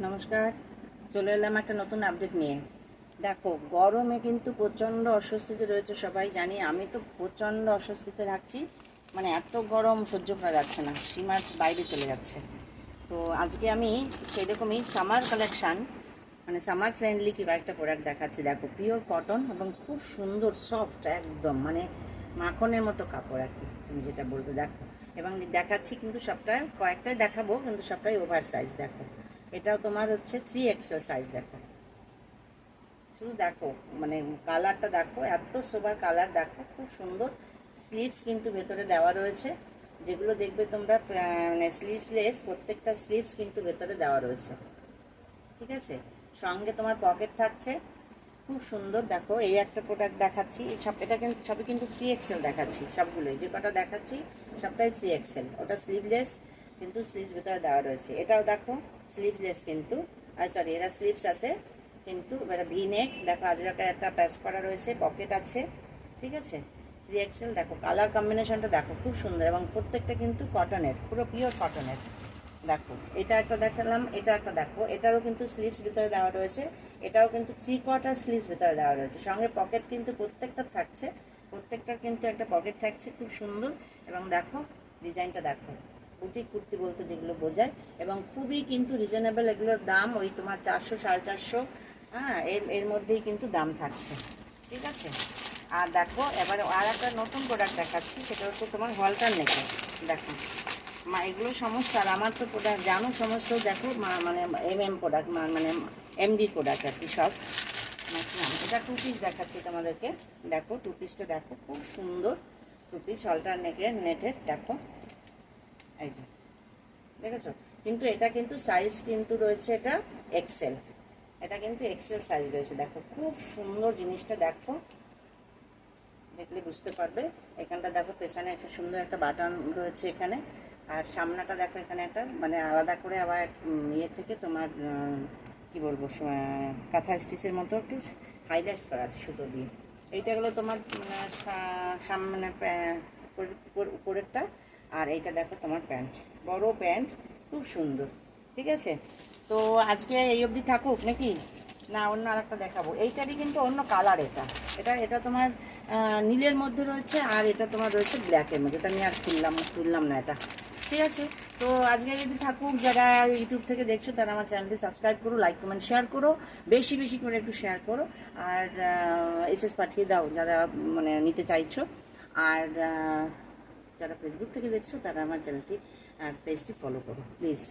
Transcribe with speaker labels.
Speaker 1: নমস্কার, চলে এলাম একটা নতুন আপডেট নিয়ে। দেখো, গরমে কিন্তু প্রচণ্ড অস্বস্তিতে রয়েছে সবাই, জানি। আমি তো প্রচণ্ড অস্বস্তিতে থাকছি, মানে এত গরম সহ্য করা যাচ্ছে না, সীমার বাইরে চলে যাচ্ছে। তো আজকে আমি সেরকমই সামার কালেকশান, মানে সামার ফ্রেন্ডলি কি কয়েকটা প্রোডাক্ট দেখাচ্ছি। দেখো, পিওর কটন এবং খুব সুন্দর সফট, একদম মানে মাখনের মতো কাপড় আর কি, তুমি যেটা বলবে। দেখো, এবং দেখাচ্ছি কিন্তু সবটাই, কয়েকটাই দেখাবো কিন্তু সবটাই ওভার সাইজ। দেখো, এটাও তোমার হচ্ছে 3XL সাইজ। দেখো, শুধু দেখো, মানে কালারটা দেখো, এত সোবার কালার। দেখো, খুব সুন্দর। স্লিভস কিন্তু ভেতরে দেওয়া রয়েছে, যেগুলো দেখবে তোমরা মানে স্লিভলেস, প্রত্যেকটা স্লিভস কিন্তু ভেতরে দেওয়া রয়েছে। ঠিক আছে, সঙ্গে তোমার পকেট থাকছে, খুব সুন্দর। দেখো, এই একটা প্রোডাক্ট দেখাচ্ছি, এটা কিন্তু সবই কিন্তু 3XL দেখাচ্ছি, সবগুলোই যে কটা দেখাচ্ছি সবটাই 3XL। ওটা স্লিভলেস, কিন্তু স্লিভস ভেতরে দেওয়া রয়েছে। এটাও দেখো স্লিভলেস কিন্তু, সরি, এটা স্লিভস আছে কিন্তু এটা ভি নেক। দেখো, আজরাকের একটা প্যাচ করা রয়েছে, পকেট আছে। ঠিক আছে, 3XL। দেখো, কালার কম্বিনেশনটা দেখো, খুব সুন্দর, এবং প্রত্যেকটা কিন্তু কটনের, পুরো পিওর কটনের। দেখো, এটা একটা দেখালাম, এটা একটা দেখো, এটারও কিন্তু স্লিভস ভিতরে দেওয়া রয়েছে। এটাও কিন্তু 3/4 স্লিভস ভিতরে দেওয়া রয়েছে, সঙ্গে পকেট কিন্তু প্রত্যেকটা থাকছে, প্রত্যেকটার কিন্তু একটা পকেট থাকছে, খুব সুন্দর। এবং দেখো ডিজাইনটা দেখো, বুটিক কুর্তি বলতে যেগুলো বোঝায়, এবং খুবই কিন্তু রিজনেবল। এগুলোর দাম ওই তোমার 400 450, হ্যাঁ, এর এর মধ্যেই কিন্তু দাম থাকছে। ঠিক আছে, আর দেখো এবারে আর একটা নতুন প্রোডাক্ট দেখাচ্ছি, সেটা হচ্ছে তোমার হলটার নেকে। দেখো এগুলো সমস্ত, আর আমার তো প্রোডাক্ট জানো সমস্ত, দেখো মানে প্রোডাক্ট, মানে এমডির প্রোডাক্ট আর কি সব ম্যাক্সিমাম। এটা 2 পিস দেখাচ্ছি তোমাদেরকে। দেখো, 2 পিসটা দেখো, খুব সুন্দর 2 পিস হলটার নেটের। দেখো, এই যে দেখেছো, কিন্তু এটা কিন্তু সাইজ কিন্তু রয়েছে, এটা এক্সেল, এটা কিন্তু এক্সেল সাইজ রয়েছে। দেখো, খুব সুন্দর জিনিসটা। দেখো, দেখলে বুঝতে পারবে। এখানটা দেখো, পেছনে একটা সুন্দর একটা বাটন রয়েছে এখানে, আর সামনাটা দেখো, এখানে একটা মানে আলাদা করে আবার ইয়ে থেকে তোমার কি বলবো, কাঁথা স্টিচের মতো একটু হাইলাইটস করা আছে সুতো দিয়ে। এইটা হলো তোমার সামনে উপরেরটা, আর এইটা দেখো তোমার প্যান্ট, বড় প্যান্ট, খুব সুন্দর। ঠিক আছে, তো আজকে এই অবধি থাকুক নাকি, না অন্য আরেকটা দেখাবো। এইটারই কিন্তু অন্য কালার, এটা এটা এটা তোমার নীলের মধ্যে রয়েছে, আর এটা তোমার রয়েছে ব্ল্যাকের মধ্যে। তো আমি আর তুললাম না এটা। ঠিক আছে, তো আজকে যদি থাকুক। যারা ইউটিউব থেকে দেখছো তারা আমার চ্যানেলটি সাবস্ক্রাইব করো, লাইক কমেন্ট শেয়ার করো, বেশি বেশি করে একটু শেয়ার করো, আর এসএস পাঠিয়ে দাও যারা মানে নিতে চাইছো। আর যারা ফেসবুক থেকে দেখছো তারা আমার চ্যানেলটি আর পেজটি ফলো করো প্লিজ।